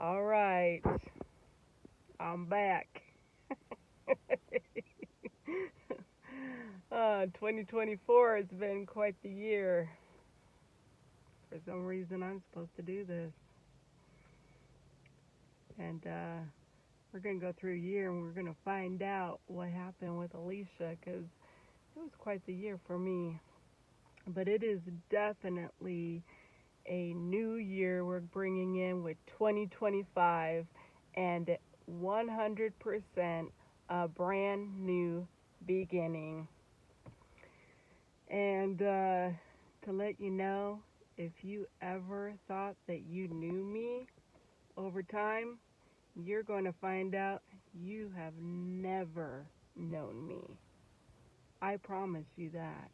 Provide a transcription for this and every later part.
All right, I'm back. 2024 has been quite the year. For some reason, I'm supposed to do this. And we're going to go through a year and we're going to find out what happened with Alicia because it was quite the year for me. But it is definitely a new year we're bringing in with 2025 and 100% a brand new beginning. And to let you know, if you ever thought that you knew me over time, you're going to find out you have never known me. I promise you that.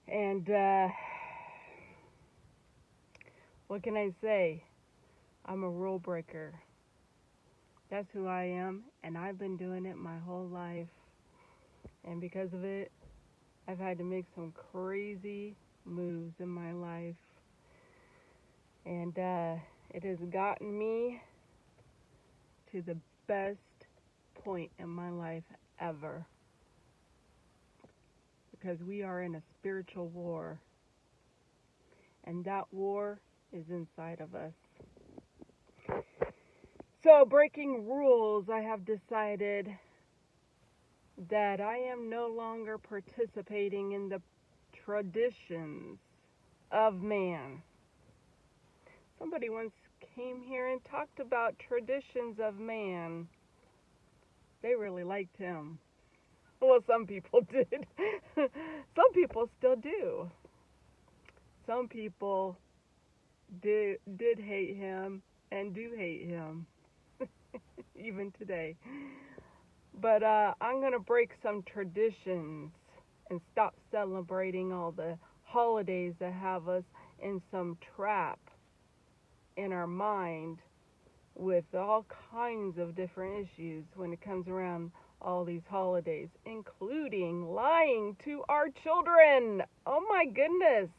And what can I say? I'm a rule breaker. That's who I am, and I've been doing it my whole life. And because of it, I've had to make some crazy moves in my life. And it has gotten me to the best point in my life ever. Because we are in a spiritual war. And that war is inside of us. So, breaking rules, I have decided that I am no longer participating in the traditions of man. Somebody once came here and talked about traditions of man. They really liked him. Well, some people did. Some people still do. Some people did hate him and do hate him, even today. But I'm going to break some traditions and stop celebrating all the holidays that have us in some trap in our mind with all kinds of different issues when it comes around all these holidays, including lying to our children. Oh my goodness.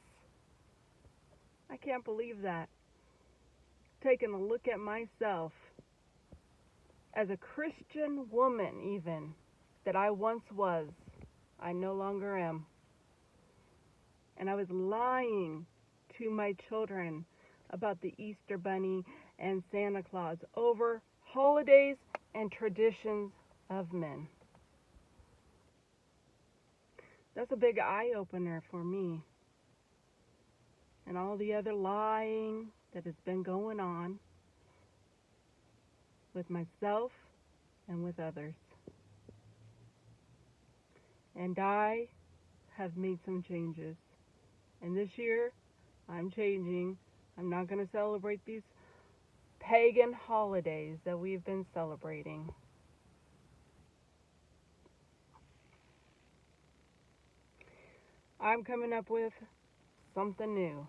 I can't believe that. Taking a look at myself as a Christian woman, even that I once was, I no longer am. And I was lying to my children about the Easter Bunny and Santa Claus over holidays and traditions of men. That's a big eye-opener for me. And all the other lying that has been going on with myself and with others. And I have made some changes. And this year, I'm changing. I'm not going to celebrate these pagan holidays that we've been celebrating. I'm coming up with something new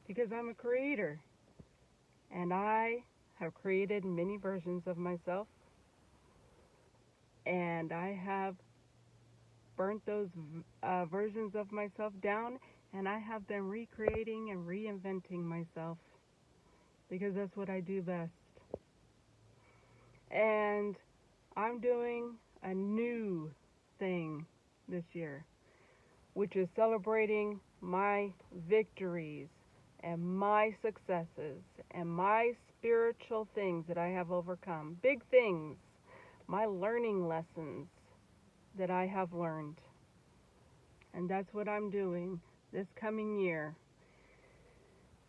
because I'm a creator and I have created many versions of myself and I have burnt those versions of myself down and I have been recreating and reinventing myself because that's what I do best. And I'm doing a new thing this year, which is celebrating my victories and my successes and my spiritual things that I have overcome. Big things, my learning lessons that I have learned. And that's what I'm doing this coming year.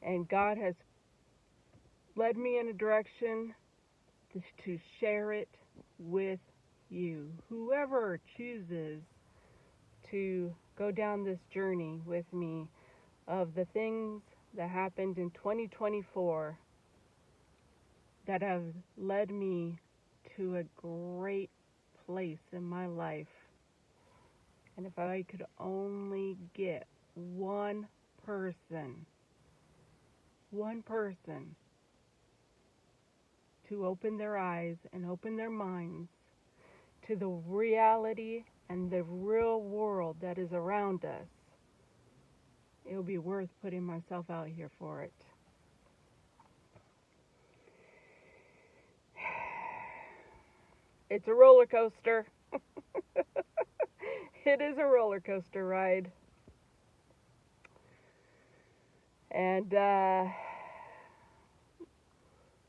And God has led me in a direction to share it with you. Whoever chooses to go down this journey with me of the things that happened in 2024 that have led me to a great place in my life. And if I could only get one person to open their eyes and open their minds to the reality and the real world that is around us, it will be worth putting myself out here for it. It's a roller coaster. It is a roller coaster ride. And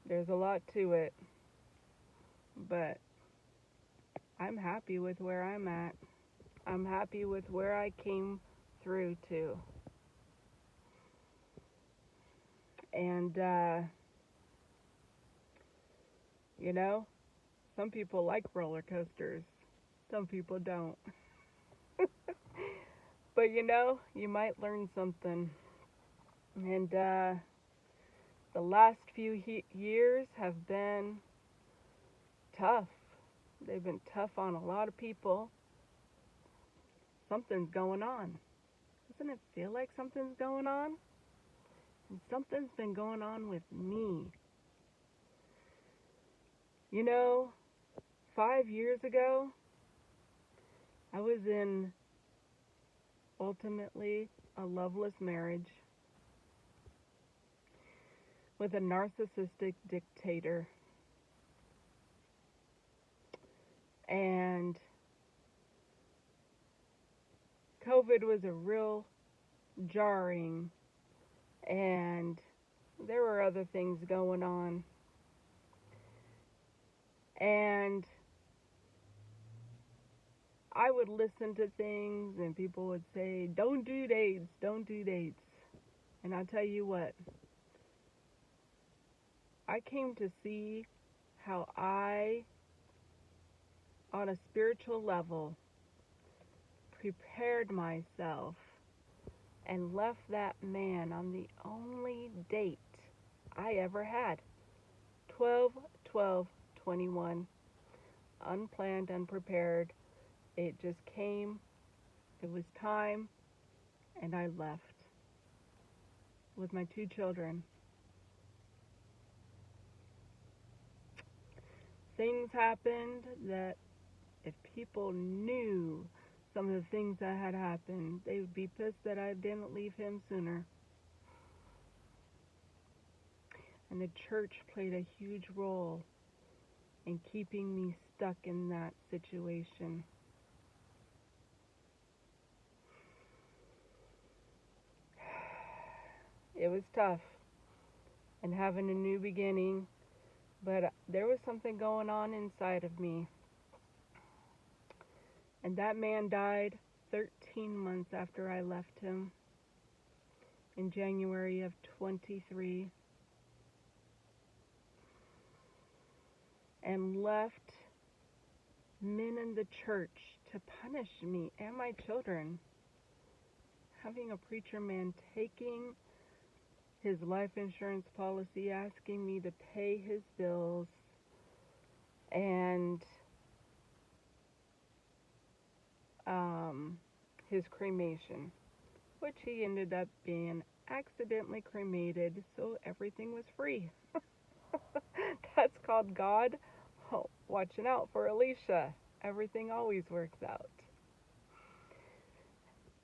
there's a lot to it. But I'm happy with where I'm at. I'm happy with where I came through to. And, you know, some people like roller coasters. Some people don't. But, you know, you might learn something. And the last few years have been tough. They've been tough on a lot of people. Something's going on. Doesn't it feel like something's going on? And something's been going on with me. You know, 5 years ago, I was in ultimately a loveless marriage with a narcissistic dictator. And COVID was a real jarring, and there were other things going on. And I would listen to things and people would say, don't do dates, don't do dates. And I'll tell you what, I came to see how I, on a spiritual level, prepared myself and left that man on the only date I ever had. 12/12/21. Unplanned, unprepared. It just came. It was time. And I left with my 2 children. Things happened that if people knew some of the things that had happened, they would be pissed that I didn't leave him sooner. And the church played a huge role in keeping me stuck in that situation. It was tough and having a new beginning, but there was something going on inside of me. And that man died 13 months after I left him in January of 23, and left men in the church to punish me and my children. Having a preacher man taking his life insurance policy, asking me to pay his bills, and his cremation, which he ended up being accidentally cremated, so everything was free. That's called God watching out for Alicia. Everything always works out.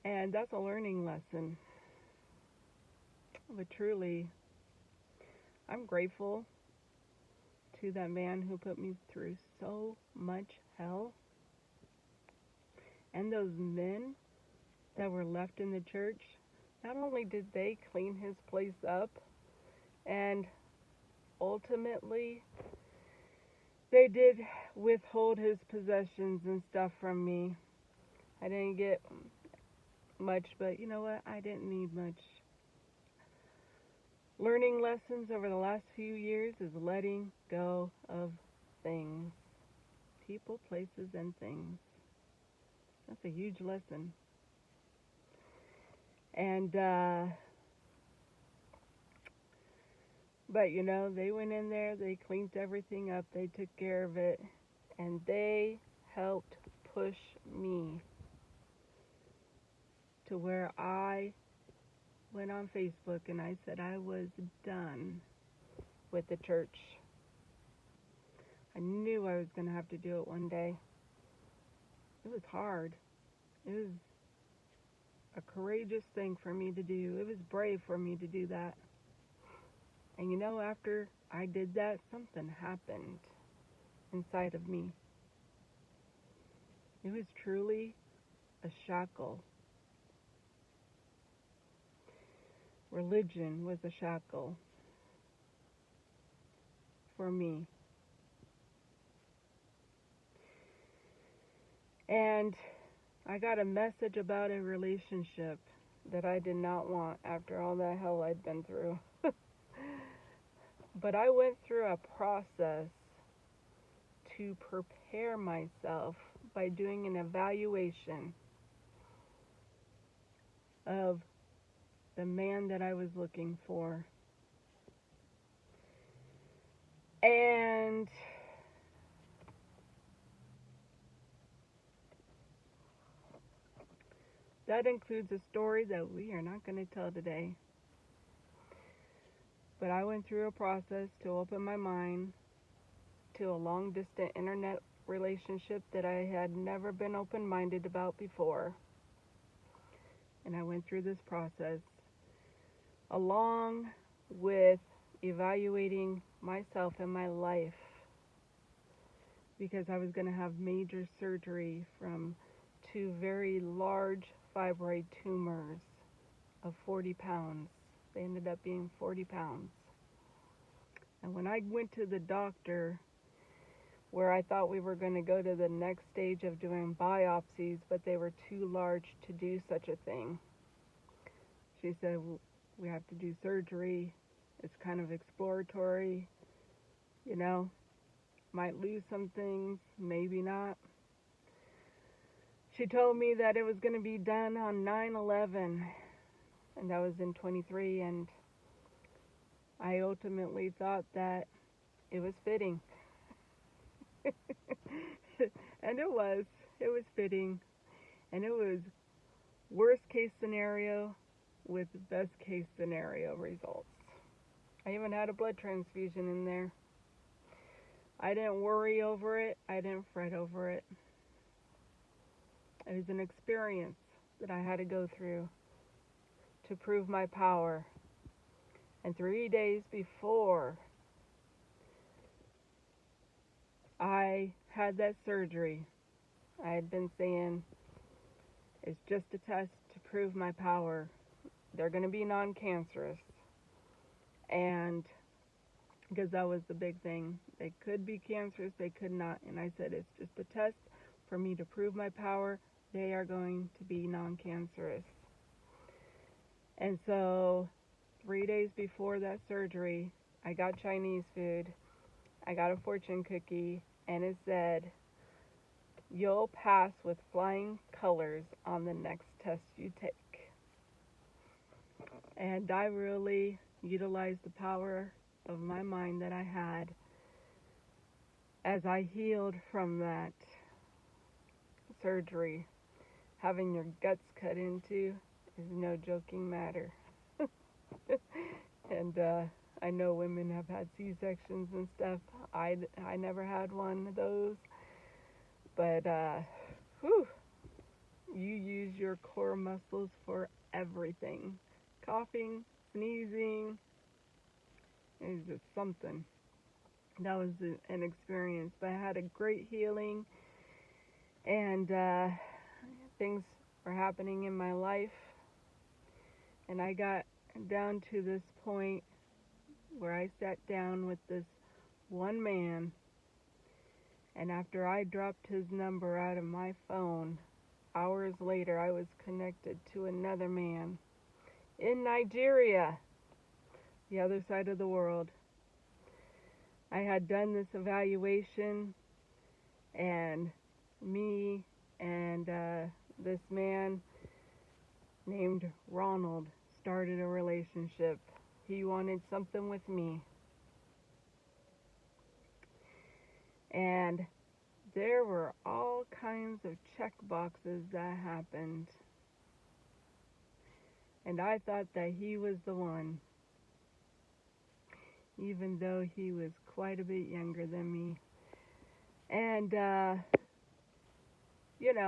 And that's a learning lesson. But truly, I'm grateful to that man who put me through so much hell. And those men that were left in the church, not only did they clean his place up, and ultimately they did withhold his possessions and stuff from me. I didn't get much, but you know what? I didn't need much. Learning lessons over the last few years is letting go of things. People, places, and things. That's a huge lesson. And, but you know, they went in there, they cleaned everything up, they took care of it, and they helped push me to where I went on Facebook and I said I was done with the church. I knew I was going to have to do it one day. It was hard. It was a courageous thing for me to do. It was brave for me to do that. And you know, after I did that, something happened inside of me. It was truly a shackle. Religion was a shackle for me. And I got a message about a relationship that I did not want after all that hell I'd been through. But I went through a process to prepare myself by doing an evaluation of the man that I was looking for. And that includes a story that we are not going to tell today. But I went through a process to open my mind to a long distance internet relationship that I had never been open minded about before. And I went through this process along with evaluating myself and my life, because I was going to have major surgery from 2 very large fibroid tumors of 40 pounds. They ended up being 40 pounds. And when I went to the doctor, where I thought we were going to go to the next stage of doing biopsies, but they were too large to do such a thing, she said, we have to do surgery. It's kind of exploratory, you know, might lose some things, maybe not. She told me that it was going to be done on 9/11, and that was in 23, and I ultimately thought that it was fitting. And it was fitting, and it was worst case scenario with best case scenario results. I even had a blood transfusion in there. I didn't worry over it. I didn't fret over it. It was an experience that I had to go through to prove my power. And 3 days before I had that surgery, I had been saying, it's just a test to prove my power. They're going to be non-cancerous. And because that was the big thing. They could be cancerous, they could not. And I said, it's just a test for me to prove my power. They are going to be non-cancerous. And so 3 days before that surgery, I got Chinese food. I got a fortune cookie, and it said, you'll pass with flying colors on the next test you take. And I really utilized the power of my mind that I had as I healed from that surgery. Having your guts cut into is no joking matter. And I know women have had C-sections and stuff. I never had one of those. But you use your core muscles for everything. Coughing, sneezing, it's just something. That was an experience. But I had a great healing, and things were happening in my life. And I got down to this point where I sat down with this one man, and after I dropped his number out of my phone, hours later I was connected to another man in Nigeria, the other side of the world. I had done this evaluation, and me and this man named Ronald started a relationship. He wanted something with me. And there were all kinds of check boxes that happened. And I thought that he was the one, even though he was quite a bit younger than me. And,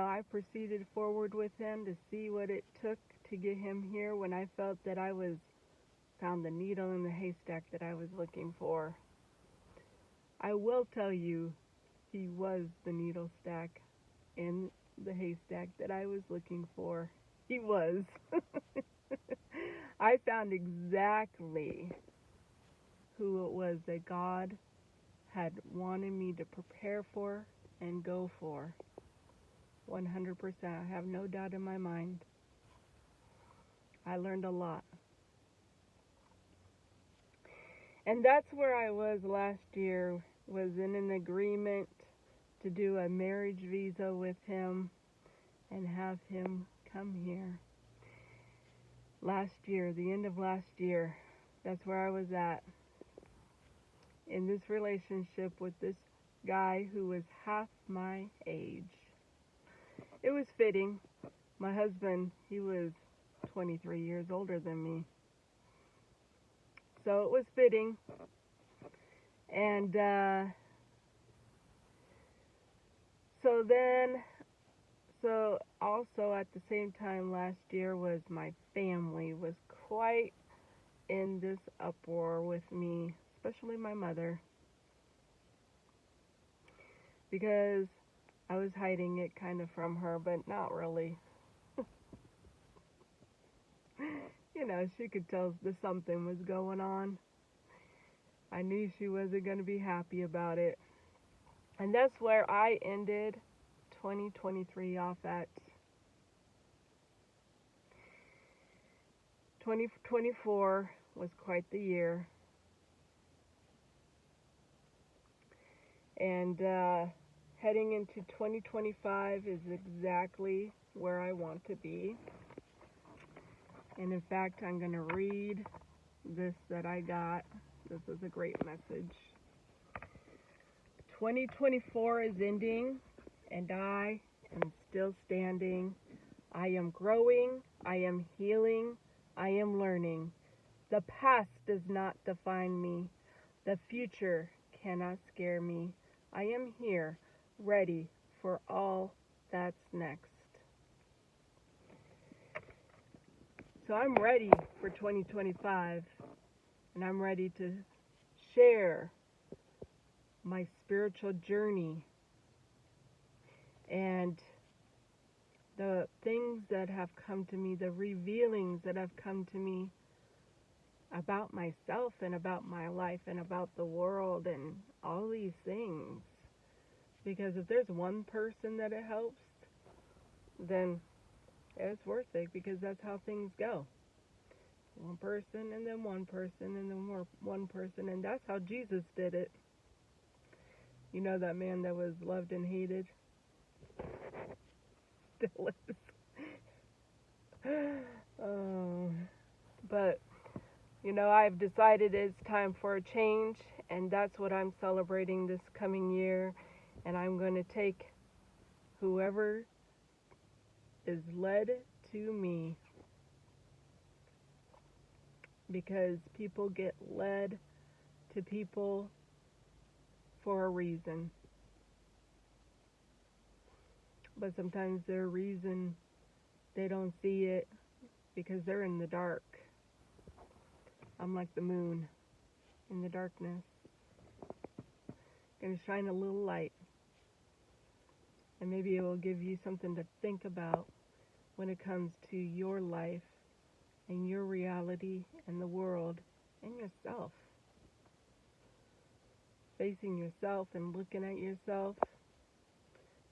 I proceeded forward with him to see what it took to get him here when I felt that I found the needle in the haystack that I was looking for. I will tell you, he was the needle stack in the haystack that I was looking for. He was. I found exactly who it was that God had wanted me to prepare for and go for. 100%. I have no doubt in my mind. I learned a lot. And that's where I was last year, was in an agreement to do a marriage visa with him and have him come here. Last year, the end of last year, that's where I was at. In this relationship with this guy who was half my age. It was fitting. My husband, he was 23 years older than me. So it was fitting. And so also at the same time last year was my family was quite in this uproar with me, especially my mother, because I was hiding it kind of from her, but not really. You know, she could tell that something was going on. I knew she wasn't going to be happy about it. And that's where I ended 2023 off at. 2024 was quite the year. And heading into 2025 is exactly where I want to be. And in fact, I'm going to read this that I got. This is a great message. 2024 is ending, and I am still standing. I am growing. I am healing. I am learning. The past does not define me. The future cannot scare me. I am here, ready for all that's next. So I'm ready for 2025, and I'm ready to share my spiritual journey and the things that have come to me, the revealings that have come to me about myself and about my life and about the world and all these things. Because if there's one person that it helps, then it's worth it, because that's how things go. One person and then one person and then one person, and that's how Jesus did it. You know, that man that was loved and hated? Still is. But, you know, I've decided it's time for a change, and that's what I'm celebrating this coming year. And I'm going to take whoever is led to me, because people get led to people for a reason. But sometimes their reason, they don't see it because they're in the dark. I'm like the moon in the darkness. Gonna shine a little light. And maybe it will give you something to think about when it comes to your life and your reality and the world and yourself. Facing yourself and looking at yourself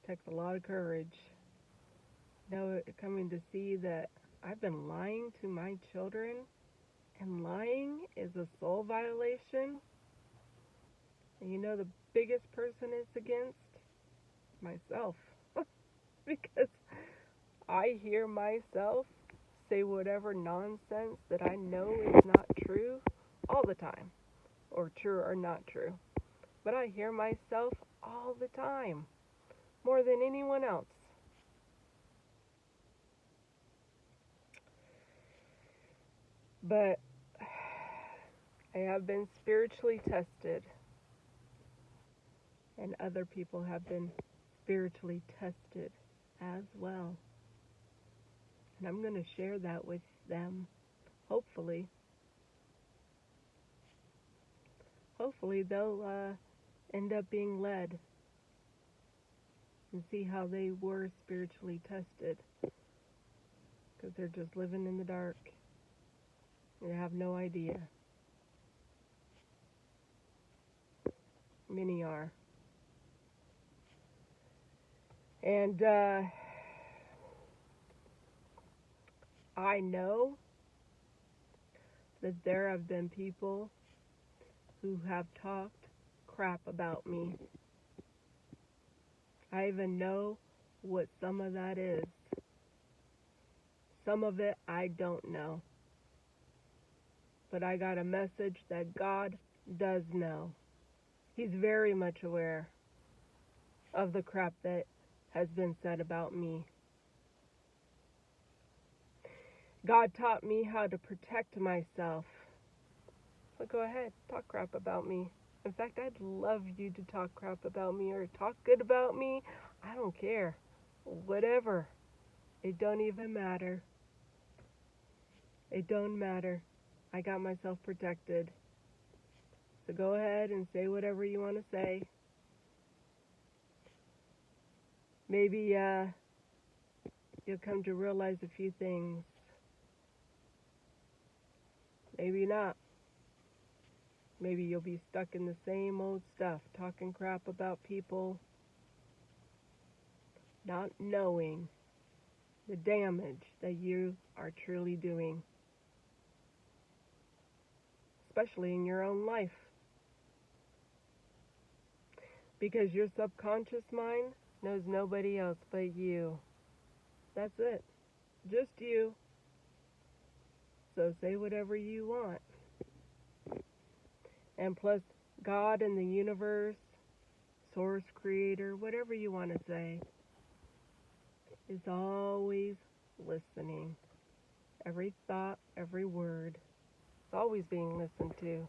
takes a lot of courage. You know, coming to see that I've been lying to my children, and lying is a soul violation. And you know the biggest person it's against? Myself. Because I hear myself say whatever nonsense that I know is not true all the time, or true or not true. But I hear myself all the time, more than anyone else. But I have been spiritually tested, and other people have been spiritually tested as well. And I'm going to share that with them, hopefully. Hopefully they'll end up being led and see how they were spiritually tested. Because they're just living in the dark. They have no idea. Many are. And I know that there have been people who have talked crap about me. I even know what some of that is. Some of it I don't know. But I got a message that God does know. He's very much aware of the crap that has been said about me. God taught me how to protect myself. So go ahead, talk crap about me. In fact, I'd love you to talk crap about me or talk good about me. I don't care. Whatever. It don't even matter. It don't matter. I got myself protected. So go ahead and say whatever you want to say. Maybe you'll come to realize a few things. Maybe not. Maybe you'll be stuck in the same old stuff, talking crap about people, not knowing the damage that you are truly doing, especially in your own life. Because your subconscious mind knows nobody else but you. That's it. Just you. So say whatever you want. And plus, God and the universe, source, creator, whatever you want to say, is always listening. Every thought, every word, is always being listened to.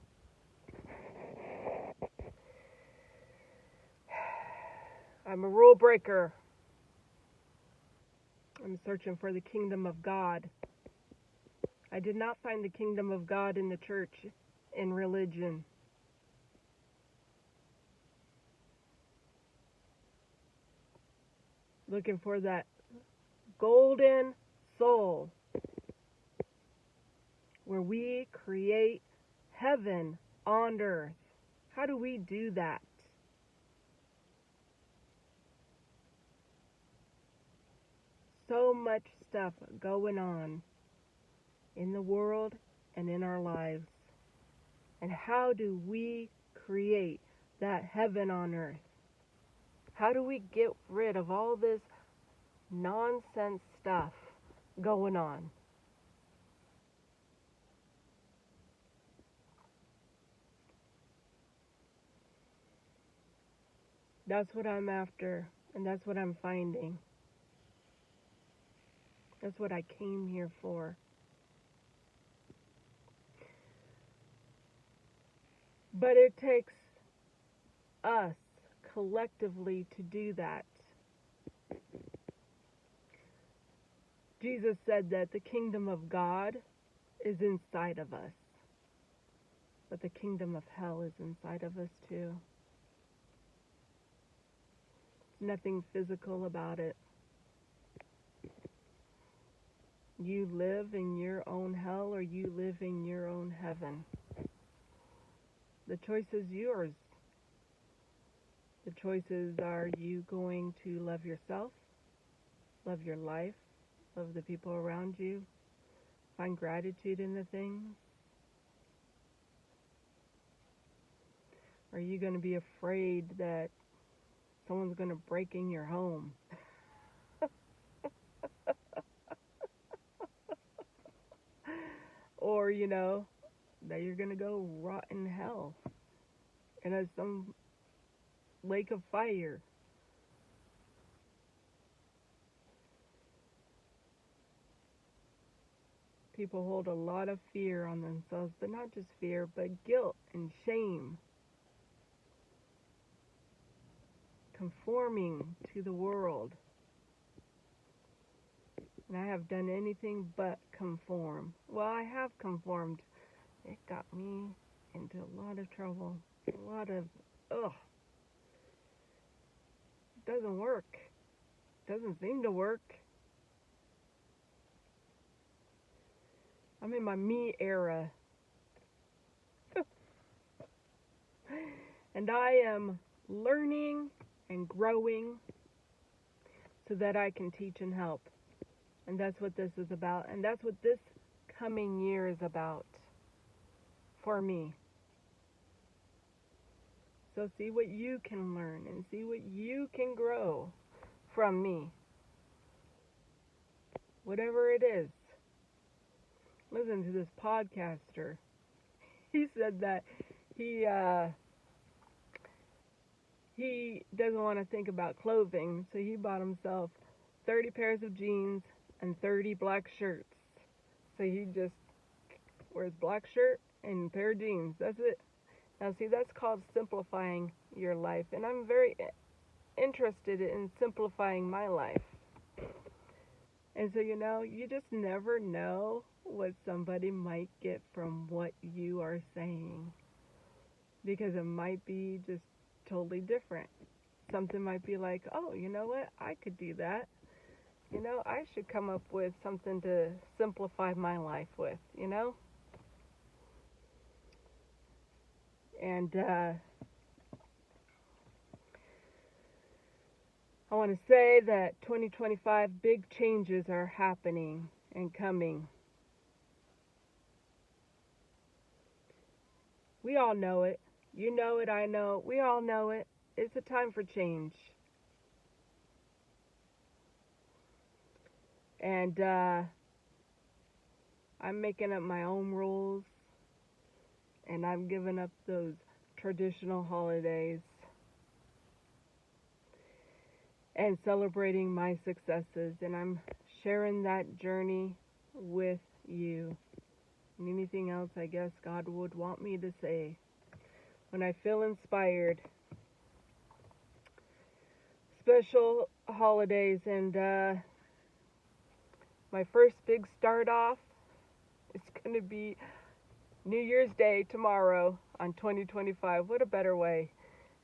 I'm a rule breaker. I'm searching for the kingdom of God. I did not find the kingdom of God in the church, in religion. Looking for that golden soul where we create heaven on earth. How do we do that? So much stuff going on in the world and in our lives. And how do we create that heaven on earth? How do we get rid of all this nonsense stuff going on? That's what I'm after, and that's what I'm finding. That's what I came here for. But it takes us collectively to do that. Jesus said that the kingdom of God is inside of us, but the kingdom of hell is inside of us too. There's nothing physical about it. You live in your own hell or you live in your own heaven. The choice is yours. The choices are you going to love yourself, love your life, love the people around you, find gratitude in the things? Are you going to be afraid that someone's going to break in your home? Or, that you're going to go rot in hell in some lake of fire? People hold a lot of fear on themselves, but not just fear, but guilt and shame. Conforming to the world. And I have done anything but conform. Well, I have conformed. It got me into a lot of trouble. A lot of, it doesn't work. Doesn't seem to work. I'm in my me era. And I am learning and growing so that I can teach and help. And that's what this is about. And that's what this coming year is about for me. So see what you can learn and see what you can grow from me. Whatever it is. Listen to this podcaster. He said that he doesn't want to think about clothing, so he bought himself 30 pairs of jeans and 30 black shirts. So he just wears black shirt and a pair of jeans. That's it. Now see, that's called simplifying your life, and I'm very interested in simplifying my life. And so, you just never know what somebody might get from what you are saying, because it might be just totally different. Something might be like, oh, you know what, I could do that. I should come up with something to simplify my life with, And I want to say that 2025, big changes are happening and coming. We all know it. You know it, I know it. We all know it. It's a time for change. And I'm making up my own rules. And I'm giving up those traditional holidays. And celebrating my successes. And I'm sharing that journey with you. And anything else, I guess, God would want me to say. When I feel inspired. Special holidays, and my first big start off is going to be New Year's Day tomorrow on 2025. What a better way.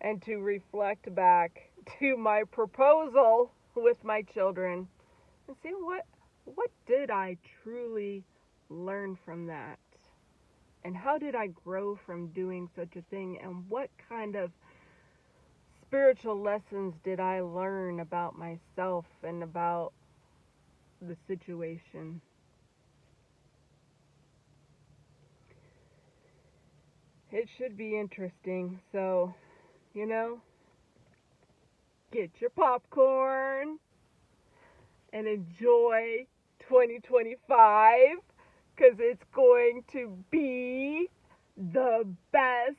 And to reflect back to my proposal with my children and see what did I truly learn from that? And how did I grow from doing such a thing? And what kind of spiritual lessons did I learn about myself and about the situation? It should be interesting. So, get your popcorn and enjoy 2025, because it's going to be the best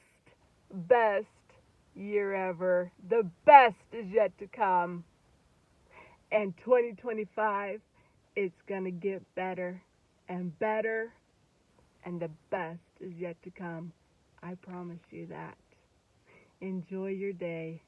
year ever. The best is yet to come. And 2025, it's going to get better and better, and the best is yet to come. I promise you that. Enjoy your day.